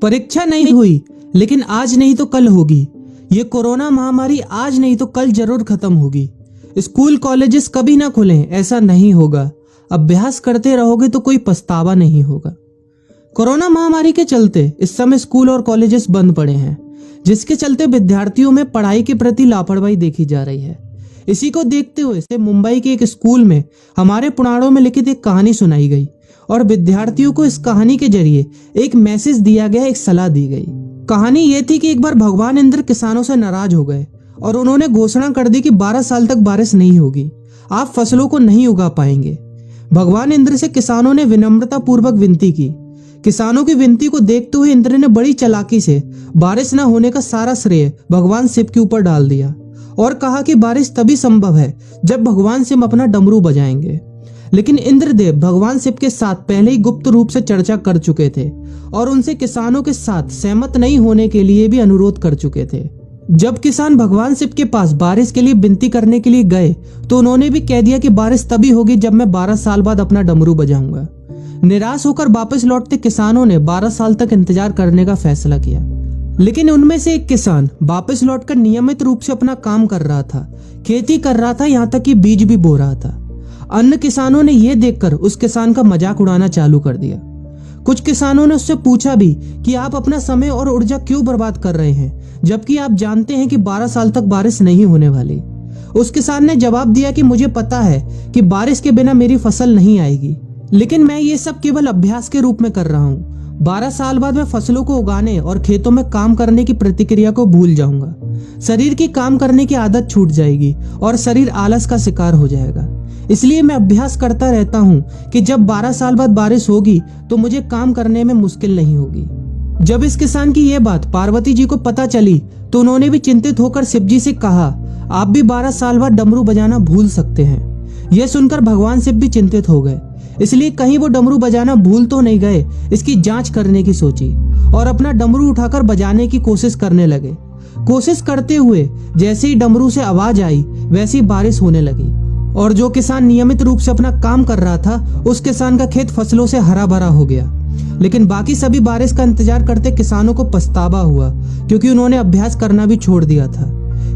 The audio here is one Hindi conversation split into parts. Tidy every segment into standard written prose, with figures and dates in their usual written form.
परीक्षा नहीं हुई, लेकिन आज नहीं तो कल होगी। ये कोरोना महामारी आज नहीं तो कल जरूर खत्म होगी। स्कूल कॉलेजेस कभी ना खुलें, ऐसा नहीं होगा। अभ्यास करते रहोगे तो कोई पछतावा नहीं होगा। कोरोना महामारी के चलते इस समय स्कूल और कॉलेजेस बंद पड़े हैं, जिसके चलते विद्यार्थियों में पढ़ाई के प्रति लापरवाही देखी जा रही है। इसी को देखते हुए मुंबई के एक स्कूल में हमारे पुराणों में लिखित एक कहानी सुनाई गई और विद्यार्थियों को इस कहानी के जरिए एक मैसेज दिया गया, एक सलाह दी गई। कहानी ये थी कि एक बार भगवान इंद्र किसानों से नाराज हो गए और उन्होंने घोषणा कर दी कि 12 साल तक बारिश नहीं होगी, आप फसलों को नहीं उगा पाएंगे। भगवान इंद्र से किसानों ने विनम्रता पूर्वक विनती की। किसानों की विनती को देखते हुए इंद्र ने बड़ी चालाकी से बारिश न होने का सारा श्रेय भगवान शिव के ऊपर डाल दिया और कहा कि बारिश तभी संभव है जब भगवान शिव अपना डमरू बजाएंगे। लेकिन इंद्रदेव भगवान शिव के साथ पहले ही गुप्त रूप से चर्चा कर चुके थे और उनसे किसानों के साथ सहमत नहीं होने के लिए भी अनुरोध कर चुके थे। जब किसान भगवान शिव के पास बारिश के लिए विनती करने के लिए गए तो उन्होंने भी कह दिया कि बारिश तभी होगी जब मैं 12 साल बाद अपना डमरू बजाऊंगा। निराश होकर वापस लौटते किसानों ने 12 साल तक इंतजार करने का फैसला किया। लेकिन उनमें से एक किसान वापस लौटकर नियमित रूप से अपना काम कर रहा था, खेती कर रहा था, यहाँ तक कि बीज भी बो रहा था। अन्य किसानों ने यह देखकर उस किसान का मजाक उड़ाना चालू कर दिया। कुछ किसानों ने उससे पूछा भी कि आप अपना समय और ऊर्जा क्यों बर्बाद कर रहे हैं, जबकि आप जानते हैं कि 12 साल तक बारिश नहीं होने वाली। उस किसान ने जवाब दिया कि मुझे पता है कि बारिश के बिना मेरी फसल नहीं आएगी, लेकिन मैं ये सब केवल अभ्यास के रूप में कर रहा हूँ। 12 साल बाद मैं फसलों को उगाने और खेतों में काम करने की प्रतिक्रिया को भूल जाऊंगा। शरीर की काम करने की आदत छूट जाएगी और शरीर आलस का शिकार हो जाएगा। इसलिए मैं अभ्यास करता रहता हूँ कि जब 12 साल बाद बारिश होगी तो मुझे काम करने में मुश्किल नहीं होगी। जब इस किसान की यह बात पार्वती जी को पता चली तो उन्होंने भी चिंतित होकर शिव जी से कहा, आप भी 12 साल बाद डमरू बजाना भूल सकते हैं। यह सुनकर भगवान शिव भी चिंतित हो गए, इसलिए कहीं वो डमरू बजाना भूल तो नहीं गए, इसकी जांच करने की सोची और अपना डमरू उठाकर बजाने की कोशिश करने लगे। कोशिश करते हुए जैसे ही डमरू से आवाज आई वैसी बारिश होने लगी और जो किसान नियमित रूप से अपना काम कर रहा था उस किसान का खेत फसलों से हरा भरा हो गया। लेकिन बाकी सभी बारिश का इंतजार करते किसानों को पछतावा हुआ, क्योंकि उन्होंने अभ्यास करना भी छोड़ दिया था।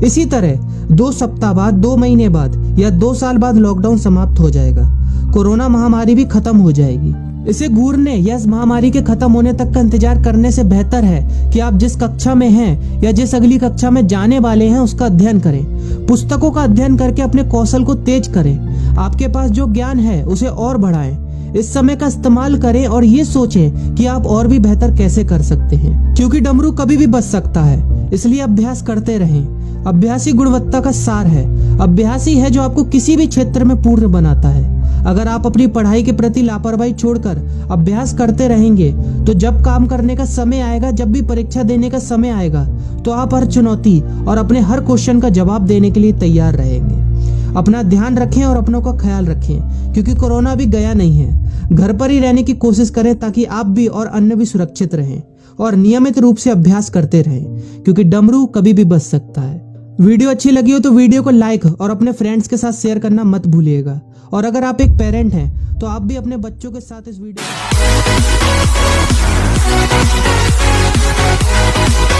इसी तरह 2 सप्ताह बाद, 2 महीने बाद या 2 साल बाद लॉकडाउन समाप्त हो जाएगा। कोरोना महामारी भी खत्म हो जाएगी। इसे घूरने या इस महामारी के खत्म होने तक का इंतजार करने से बेहतर है कि आप जिस कक्षा में हैं या जिस अगली कक्षा में जाने वाले हैं उसका अध्ययन करें। पुस्तकों का अध्ययन करके अपने कौशल को तेज करें। आपके पास जो ज्ञान है उसे और बढ़ाएं। इस समय का इस्तेमाल करें और ये सोचें कि आप और भी बेहतर कैसे कर सकते हैं, क्योंकि डमरू कभी भी बच सकता है। इसलिए अभ्यास करते रहें। अभ्यास ही गुणवत्ता का सार है। अभ्यास ही है जो आपको किसी भी क्षेत्र में पूर्ण बनाता है। अगर आप अपनी पढ़ाई के प्रति लापरवाही छोड़कर अभ्यास करते रहेंगे तो जब काम करने का समय आएगा, जब भी परीक्षा देने का समय आएगा, तो आप हर चुनौती और अपने हर क्वेश्चन का जवाब देने के लिए तैयार रहेंगे। अपना ध्यान रखें और अपनों का ख्याल रखें, क्योंकि कोरोना भी गया नहीं है। घर पर ही रहने की कोशिश करें ताकि आप भी और अन्य भी सुरक्षित रहें और नियमित रूप से अभ्यास करते रहें, क्योंकि डमरू कभी भी बच सकता है। वीडियो अच्छी लगी हो तो वीडियो को लाइक और अपने फ्रेंड्स के साथ शेयर करना मत भूलिएगा। और अगर आप एक पेरेंट हैं तो आप भी अपने बच्चों के साथ इस वीडियो